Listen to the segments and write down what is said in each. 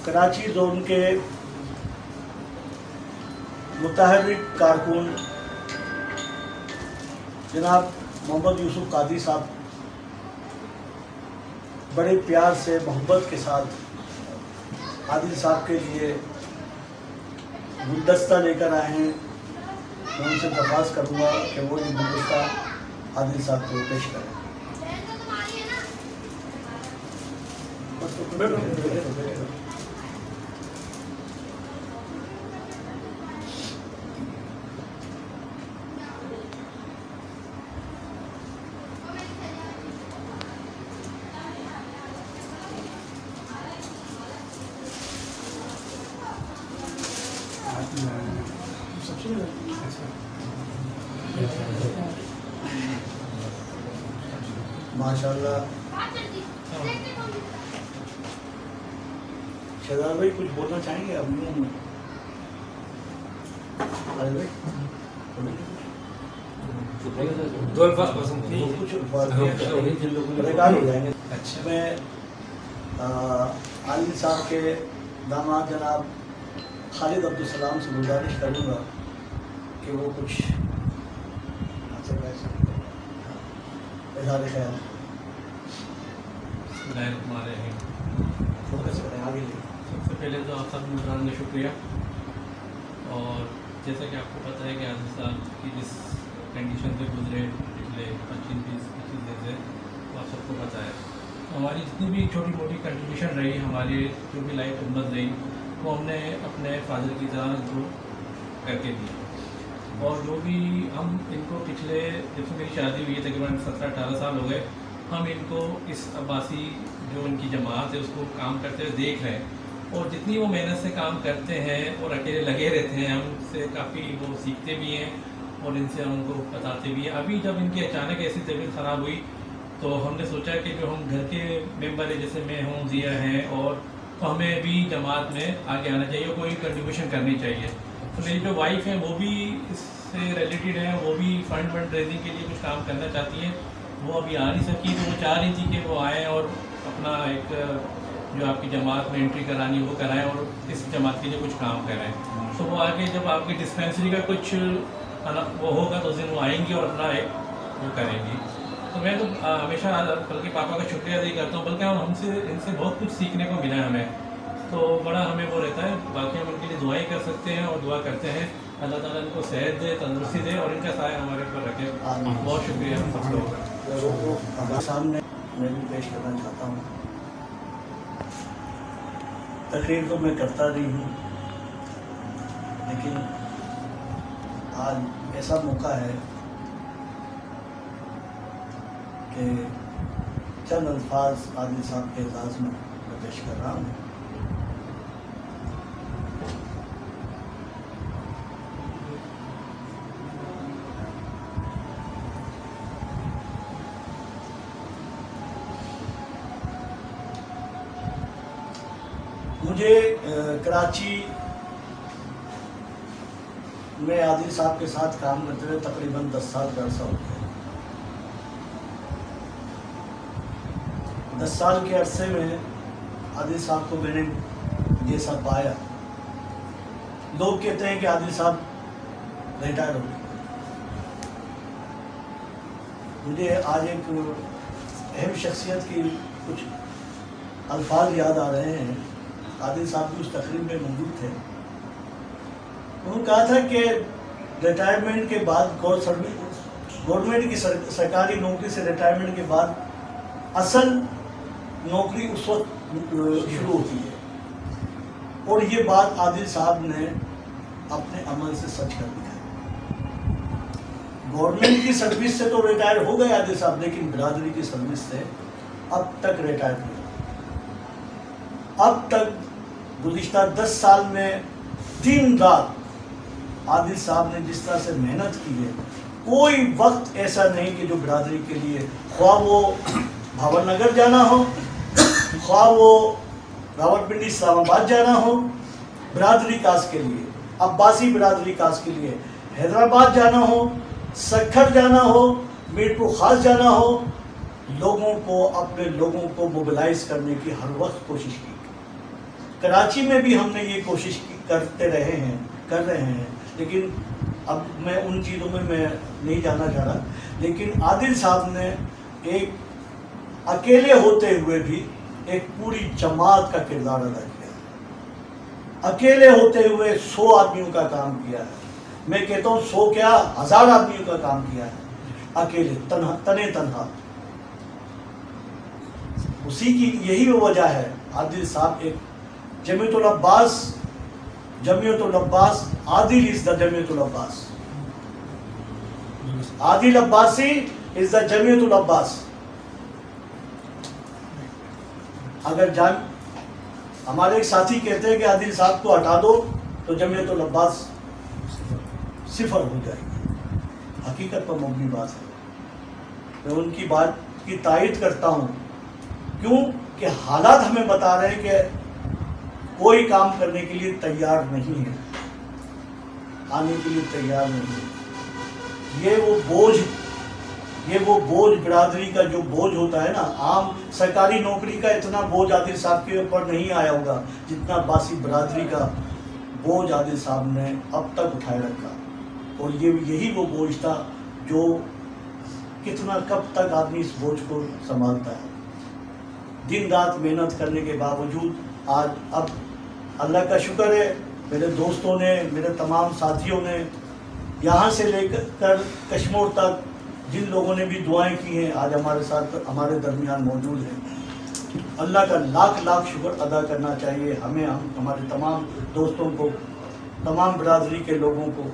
Karachi zone کے متحرک کارکن جناب محمد یوسف قادری صاحب بڑے پیار سے محبت کے ساتھ عادل صاحب کے لیے گلدستہ لے کر آئے ہیں. میں ان سے درخواست کروں گا کہ وہ یہ گلدستہ عادل صاحب کو پیش کریں. ماشاءاللہ. شہزاد بھائی کچھ بولنا چاہیں گے؟ اب میں عادل صاحب کے داماد جناب خالد عبدالسلام سے گزارش کروں گا کہ وہ کچھ اظہار خیال. سب سے پہلے تو آپ سب ممبران کا شکریہ. اور جیسا کہ آپ کو پتہ ہے کہ عادل صاحب کی جس کنڈیشن سے گزرے پچھلے 25-20 دن سے وہ آپ سب کو پتہ ہے. ہماری جتنی بھی چھوٹی موٹی کنٹریبیوشن رہی ہماری جو بھی لائف خدمت رہی وہ ہم نے اپنے فادر کی طرح ان کو کر کے دی. اور جو بھی ہم ان کو پچھلے جب سے میری شادی ہوئی ہے تقریباً 17-18 سال ہو گئے ہم ان کو اس عباسی جو ان کی جماعت ہے اس کو کام کرتے ہوئے دیکھ رہے ہیں. اور جتنی وہ محنت سے کام کرتے ہیں اور اکیلے لگے رہتے ہیں ہم سے کافی وہ سیکھتے بھی ہیں اور ان سے ہم ان کو بتاتے بھی ہیں. ابھی جب ان کی اچانک ایسی طبیعت خراب ہوئی تو ہم نے سوچا کہ جو ہم گھر کے ممبر ہیں جیسے میں ہوں ضیاء ہیں اور تو ہمیں بھی جماعت میں آگے آنا چاہیے کوئی کنٹریبیوشن کرنی چاہیے. تو میری جو وائف ہیں وہ بھی اس سے ریلیٹڈ ہیں وہ بھی فنڈ ریزنگ کے لیے کچھ کام کرنا چاہتی ہیں. وہ ابھی آ نہیں سکی تو وہ چاہ رہی تھی کہ وہ آئیں اور اپنا ایک جو آپ کی جماعت میں انٹری کرانی وہ کرائیں اور اس جماعت کے لیے کچھ کام کریں. تو وہ آگے جب آپ کی ڈسپینسری کا کچھ وہ ہوگا تو اس دن وہ آئیں گی اور اپنا ایک وہ کریں گی. تو میں تو ہمیشہ بلکہ پاپا کا شکریہ ادا کرتا ہوں بلکہ ہم سے ان سے بہت کچھ سیکھنے کو ملا ہے ہمیں. تو بڑا ہمیں وہ رہتا ہے. باقی ہم ان کے لیے دعائیں کر سکتے ہیں اور دعا کرتے ہیں اللہ تعالیٰ ان کو صحت دے تندرستی دے اور ان کا سایہ ہمارے اوپر رکھے. بہت شکریہ ہم سب لوگوں کا. سامنے میں بھی پیش کرنا چاہتا ہوں. تقریر تو میں کرتا نہیں ہوں لیکن آج ایسا موقع ہے کہ چند الفاظ عادل صاحب کے اعزاز میں پیش کر رہا ہوں. مجھے کراچی میں عادل صاحب کے ساتھ کام کرتے ہوئے تقریباً 10 سال کا عرصہ ہو گیا. 10 سال کے عرصے میں عادل صاحب کو میں نے جیسا پایا. لوگ کہتے ہیں کہ عادل صاحب ریٹائر ہو گئے. مجھے آج ایک اہم شخصیت کی کچھ الفاظ یاد آ رہے ہیں. عادل صاحب بھی اس تقریب میں موجود تھے. انہوں نے کہا تھا کہ ریٹائرمنٹ کے بعد گورنمنٹ کی سرکاری نوکری سے ریٹائرمنٹ کے بعد اصل نوکری اس وقت شروع ہوتی ہے. اور یہ بات عادل صاحب نے اپنے عمل سے سچ کر دکھائی. گورنمنٹ کی سروس سے تو ریٹائر ہو گئے عادل صاحب لیکن برادری کی سروس سے اب تک ریٹائر نہیں. اب تک گزشتہ 10 سال میں 3 رات عادل صاحب نے جس طرح سے محنت کی ہے کوئی وقت ایسا نہیں کہ جو برادری کے لیے خواہ وہ بھاور نگر جانا ہو خواہ وہ راولپنڈی اسلام آباد جانا ہو برادری کاسٹ کے لیے عباسی برادری کاسٹ کے لیے حیدرآباد جانا ہو سکھر جانا ہو میرپور خاص جانا ہو لوگوں کو اپنے لوگوں کو موبلائز کرنے کی ہر وقت کوشش کی. کراچی میں بھی ہم نے یہ کوشش کر رہے ہیں، لیکن اب میں ان چیزوں میں نہیں جانا چاہ رہا، لیکن عادل صاحب نے ایک اکیلے ہوتے ہوئے بھی ایک پوری جماعت کا کردار ادا کیا ہے، اکیلے ہوتے ہوئے 100 آدمیوں کا کام کیا ہے، میں کہتا ہوں 100 کیا 1000 آدمیوں کا کام کیا ہے اکیلے، تنہا۔ اسی کی یہی وجہ ہے عادل صاحب ایک جمیعت العباس، عادل از دا جمیعت العباس، عادل عباسی از دا جمیعت العباس۔ اگر ہمارے ایک ساتھی کہتے ہیں کہ عادل صاحب کو ہٹا دو تو جمیعت العباس صفر ہو جائے گی، حقیقت پر مبنی بات ہے۔ میں ان کی بات کی تائید کرتا ہوں، کیوں کہ حالات ہمیں بتا رہے ہیں کہ کوئی کام کرنے کے لیے تیار نہیں ہے، آنے کے لیے تیار نہیں ہے۔ یہ وہ بوجھ برادری کا جو بوجھ ہوتا ہے نا، عام سرکاری نوکری کا اتنا بوجھ عادل صاحب کے اوپر نہیں آیا ہوگا جتنا عباسی برادری کا بوجھ عادل صاحب نے اب تک اٹھائے رکھا، اور یہی وہ بوجھ تھا جو کب تک آدمی اس بوجھ کو سنبھالتا ہے۔ دن رات محنت کرنے کے باوجود آج اب اللہ کا شکر ہے، میرے دوستوں نے، میرے تمام ساتھیوں نے، یہاں سے لے کر کشمور تک جن لوگوں نے بھی دعائیں کی ہیں، آج ہمارے ساتھ ہمارے درمیان موجود ہیں۔ اللہ کا لاکھ شکر ادا کرنا چاہیے ہمیں، ہمارے تمام دوستوں کو، تمام برادری کے لوگوں کو۔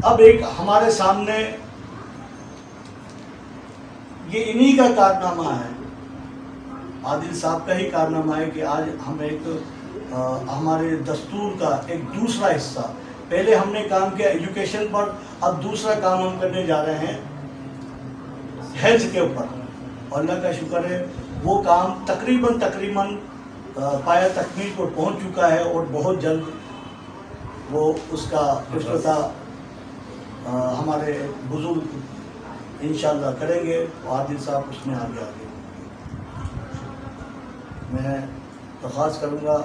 اب ایک ہمارے سامنے یہ انہی کا کارنامہ ہے، عادل صاحب کا ہی کارنامہ ہے کہ آج ہم ایک ہمارے دستور کا ایک دوسرا حصہ، پہلے ہم نے کام کیا ایجوکیشن پر، اب دوسرا کام ہم کرنے جا رہے ہیں ہیلتھ کے اوپر، اور اللہ کا شکر ہے وہ کام تقریباً پایا تکمیل پر پہنچ چکا ہے، اور بہت جلد وہ اس کا افتتاح ہمارے بزرگ انشاءاللہ کریں گے، عادل صاحب اس میں آگے میں درخواست کروں گا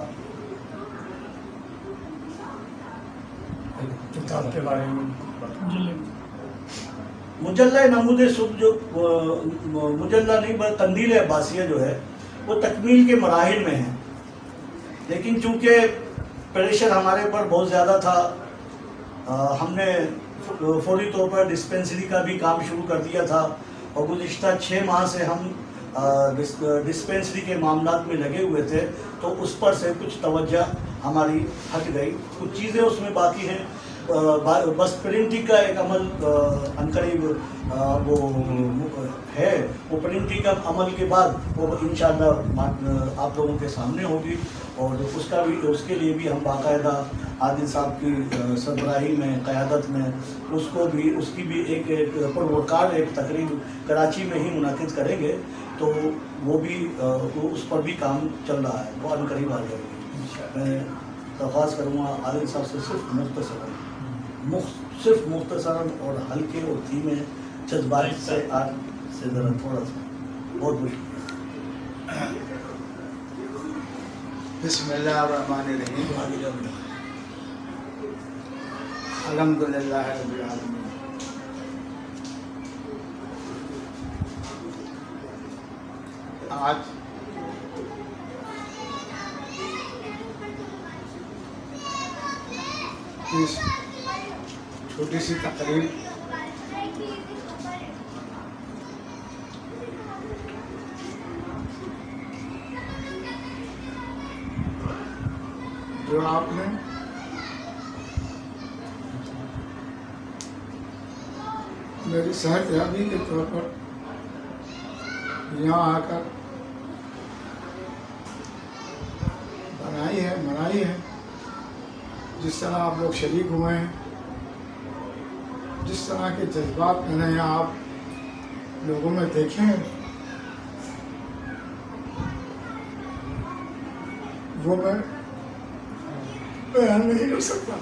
کتاب کے بارے میں مجلہ نمود صبح جو مجلہ نہیں بلکہ قندیل عباسیہ جو ہے وہ تکمیل کے مراحل میں ہے، لیکن چونکہ پریشر ہمارے پر بہت زیادہ تھا، ہم نے فوری طور پر ڈسپینسری کا بھی کام شروع کر دیا تھا، اور گزشتہ 6 ماہ سے ہم ڈسپینسری کے معاملات میں لگے ہوئے تھے، تو اس پر سے کچھ توجہ ہماری ہٹ گئی، کچھ چیزیں اس میں باقی ہیں، بس پرنٹنگ کا ایک عمل عنقریب وہ ہے، وہ پرنٹنگ کا عمل کے بعد وہ انشاءاللہ آپ لوگوں کے سامنے ہوگی، اور اس کے لیے بھی ہم باقاعدہ عادل صاحب کی سربراہی میں، قیادت میں اس کی بھی ایک پروقار ایک تقریب کراچی میں ہی منعقد کریں گے، تو وہ بھی اس پر بھی کام چل رہا ہے، وہ عنقریب آ جائے گی۔ میں درخواست کروں گا عادل صاحب سے صرف مختصراً اور ہلکے اور دھیمے جذبات سے آج سے ذرا تھوڑا سا بہت شکریہ۔ بسم اللہ الرحمن الرحیم، الحمدللہ رب العالمین۔ آج اس چھوٹی سی تقریب جو آپ نے میری صحت یابی کے طور پر یہاں آ کر منائی ہے، جس طرح آپ لوگ شریک ہوئے ہیں، جس طرح کے جذبات میں نے یہاں آپ لوگوں میں دیکھے ہیں، وہ میں بیان نہیں کر سکتا۔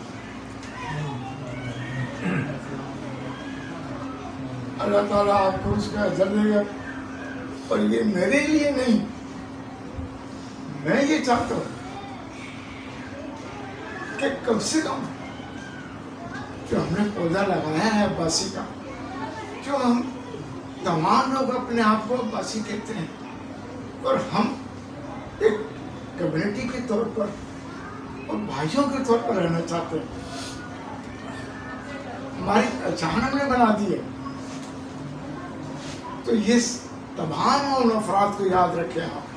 اللہ تعالیٰ آپ کو اس کا اجر دے گا، اور یہ میرے لیے نہیں، میں یہ چاہتا ہوں کہ کم سے کم جو ہم نے پودا لگایا ہے عباسی کا، جو ہم تمام لوگ اپنے آپ کو عباسی کہتے ہیں اور ہم ایک کمیونٹی کے طور پر اور بھائیوں کے طور پر رہنا چاہتے ہیں، ہماری پہچان ہم نے بنا دی ہے، تو یہ تمام ان افراد کو یاد رکھیں آپ،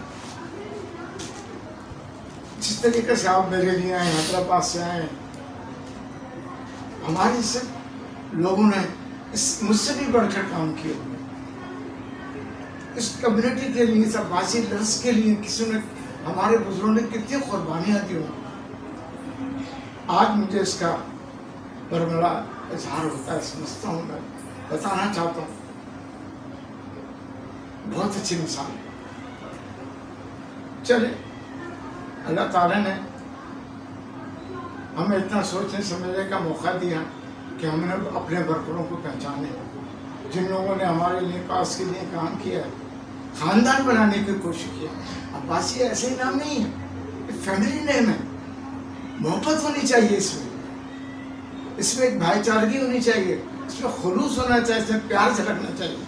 جس طریقے سے آپ میرے لیے آئے، حیدرآباد سے آئے، ہمارے سے لوگوں نے مجھ سے بھی بڑھ کر کام کیے ہوئے، اس کمیونٹی کے لیے، اس عباسی لفظ کے لیے کسی نے، ہمارے بزرگوں نے کتنی قربانیاں دی ہوں۔ آج مجھے اس کا برملا اظہار ہوتا ہے، سمجھتا ہوں، میں بتانا چاہتا ہوں، بہت اچھی مثال ہے۔ چلے اللہ تعالیٰ نے ہمیں اتنا سوچنے سمجھنے کا موقع دیا کہ ہم نے اپنے ورکروں کو پہچانے، جن لوگوں نے ہمارے لیے کاس کے لیے کام کیا ہے، خاندان بنانے کی کوشش کی۔ عباسی ایسے ہی نام نہیں ہے، فیملی نیم ہے، محبت ہونی چاہیے اس میں ایک بھائی چارگی ہونی چاہیے، اس میں خلوص ہونا چاہیے، اس میں پیار سے رکھنا چاہیے،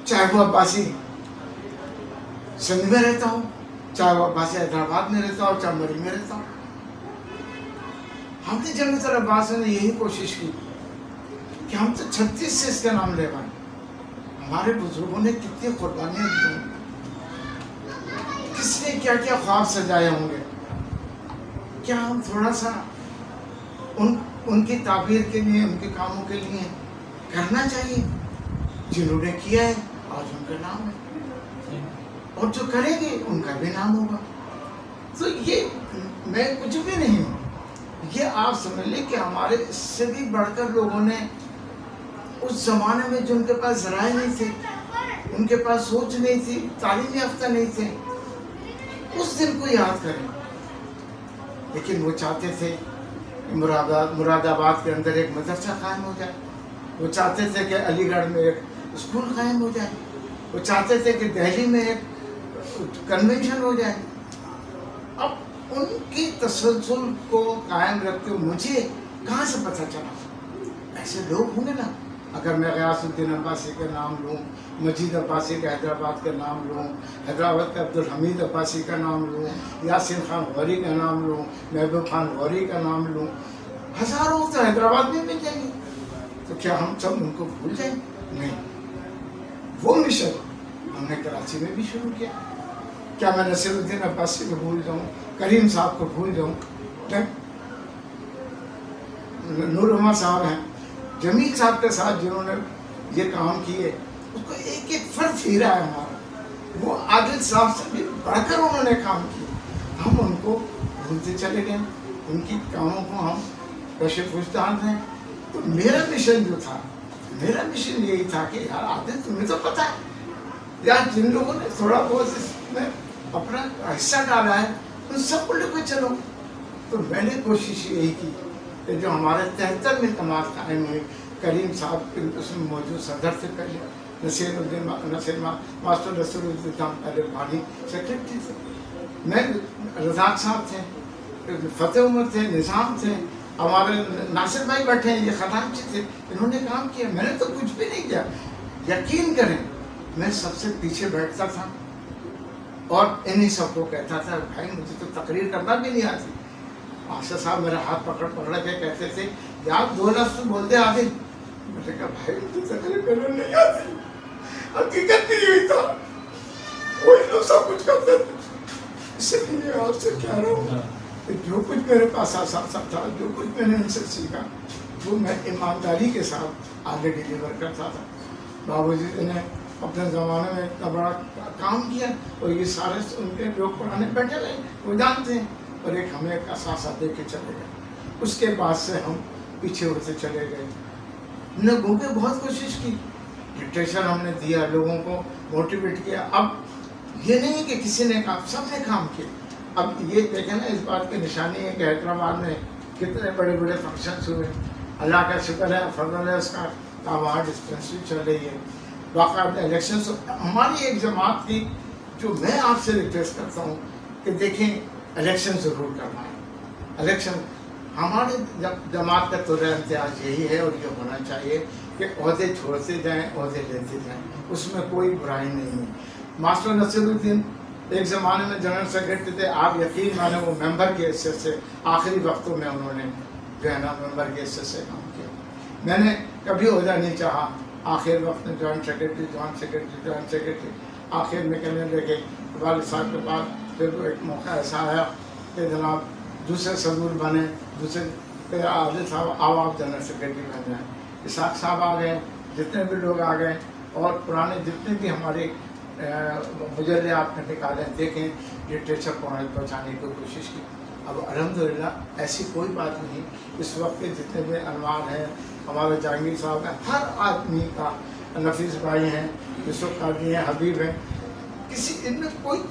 چاہے وہ عباسی سندھ میں رہتا ہو، چاہے وہ عباسی حیدرآباد میں رہتا ہو، چاہے مری میں رہتا ہو۔ ہم نے جنرل عباس نے یہی کوشش کی کہ ہم تو 36 سے اس کا نام لے پائیں۔ ہمارے بزرگوں نے کتنی قربانیاں دی ہوں، کس نے کیا کیا خواب سجائے ہوں گے، کیا ہم تھوڑا سا ان کی تعبیر کے لیے، ان کے کاموں کے لیے کرنا چاہیے؟ جنہوں نے کیا ہے آج ان کا نام ہے، اور جو کریں گے ان کا بھی نام ہوگا۔ تو یہ میں کچھ بھی نہیں ہوں، یہ آپ سمجھ لیں کہ ہمارے اس سے بھی بڑھ کر لوگوں نے اس زمانے میں، جو ان کے پاس ذرائع نہیں تھے، ان کے پاس سوچ نہیں تھی، تعلیم یافتہ نہیں تھے، اس دن کو یاد کریں۔ لیکن وہ چاہتے تھے کہ مراد آباد کے اندر ایک مدرسہ قائم ہو جائے، وہ چاہتے تھے کہ علی گڑھ میں ایک اسکول قائم ہو جائے، وہ چاہتے تھے کہ دہلی میں ایک کنونشن ہو جائے۔ اب ان کی تسلسل کو قائم رکھتے ہوئے مجھے کہاں سے پتہ چلا؟ ایسے لوگ ہوں گے نا، اگر میں غیاث الدین عباسی کا نام لوں، مجید عباسی کا حیدرآباد کا نام لوں، حیدرآباد کا عبدالحمید عباسی کا نام لوں، یاسین خان غوری کا نام لوں، محبوب خان غوری کا نام لوں، ہزاروں تو حیدرآباد میں مل جائیں گے، تو کیا ہم سب ان کو بھول جائیں؟ نہیں، وہ مشن ہم نے کراچی میں بھی شروع کیا۔ کیا میں نصیر الدین عباسی کو بھول جاؤں، کریم صاحب کو بھول جاؤں؟ نور محمد صاحب ہیں، جمیل صاحب کے ساتھ جنہوں نے یہ کام کیے، اس کو ایک ایک فرد ہیرا ہے ہمارا، وہ عادل صاحب سے بھی بڑھ کر انہوں نے کام کیا، ہم ان کو بھولتے چلے گئے، ان کی کاموں کو ہم پیش پوچھتاچھ ہیں۔ تو میرا مشن جو تھا، میرا مشن یہی تھا کہ یار عادل تمہیں تو پتہ ہے، یار جن لوگوں نے تھوڑا بہت اس میں اپنا حصہ ڈالا ہے ان سب کو لے کے چلو۔ تو میں نے کوشش یہی کی کہ جو ہمارے 73 میں جماعت قائم ہوئی، کریم صاحب اس میں موجود صدر سے پہلے، ماسٹر نصیر الدین پہلے بانی سیکرٹری تھے، میں رزاق صاحب تھے، فتح عمر تھے، نظام تھے، ہمارے ناصر بھائی بیٹھے ہیں، یہ خزانچی تھے، انہوں نے کام کیا، میں نے تو کچھ بھی نہیں کیا۔ یقین کریں میں سب سے پیچھے بیٹھتا تھا اور انہی سب کو کہتا تھا بھائی مجھے تو تقریر کرنا بھی نہیں آتی۔ ماسٹر صاحب میرا ہاتھ پکڑ کے کہتے تھے یار 2 لفظ تو بولتے عادل، میں نے کہا بھائی مجھے تقریر کرنا نہیں آتی، حقیقت بھی یہی تھا، وہی لوگ سب کچھ کرتے تھے۔ اس لیے آپ سے کہہ رہا ہوں کہ جو کچھ میرے پاس آسان تھا، جو کچھ میں نے ان سے سیکھا، وہ میں ایمانداری کے ساتھ آگے ڈیلیور کرتا تھا۔ بابو جی نے اپنے زمانے میں اتنا بڑا کام کیا اور یہ سارے ان کے لوگ پرانے بیٹھے رہے، وہ جانتے ہیں، اور ایک ہمیں ایک اثاثہ دے کے چلے گئے۔ اس کے بعد سے ہم پیچھے ہوتے چلے گئے، لوگوں کے بہت کوشش کی، لٹریچر ہم نے دیا، لوگوں کو موٹیویٹ کیا۔ اب یہ نہیں کہ کسی نے کام، سب نے کام کیا۔ اب یہ دیکھیں نا، اس بات کی نشانی ہے کہ حیدرآباد میں کتنے بڑے بڑے فنکشنس ہوئے، اللہ کا شکر ہے، فضل ہے اس کا، وہاں ڈسپنسری چل رہی ہے، باقاعدہ الیکشنس۔ ہماری ایک جماعت کی جو میں آپ سے ریکویسٹ کرتا ہوں کہ دیکھیں الیکشن ضرور کرنا ہے. الیکشن ہمارے جماعت کا طور امتیاز یہی ہے اور یہ ہونا چاہیے کہ عہدے چھوڑتے جائیں عہدے لیتے جائیں، اس میں کوئی برائی نہیں ہے. ماسٹر نصیر الدین ایک زمانے میں جنرل سیکرٹری تھے، آپ یقین مانیں وہ ممبر کی حیثیت سے آخری وقتوں میں انہوں نے جو ہے نا ممبر کی حیثیت سے کام کیا. میں نے کبھی عہدہ نہیں چاہا، آخر وقت میں جوائنٹ سیکرٹری آخر میں کہنے لگے والد صاحب کے بعد پھر ایک موقع ایسا آیا کہ جناب دوسرے صدور بنے، دوسرے عادل صاحب آپ جنرل سیکرٹری بن جائیں. اسحاق صاحب آ گئے، جتنے بھی لوگ آ گئے، اور پرانے جتنے بھی ہمارے مجلے آپ نے نکالے دیکھیں لٹریچر پہنچانے کی کوشش کی. اب الحمدللہ ایسی کوئی بات نہیں. اس وقت کے جتنے بھی انوار ہیں، ہمارے جہانگیر صاحب ہیں، ہر آدمی کا، نفیس بھائی ہیں، یوسف قادری ہیں، حبیب ہیں، کسی ان میں کوئی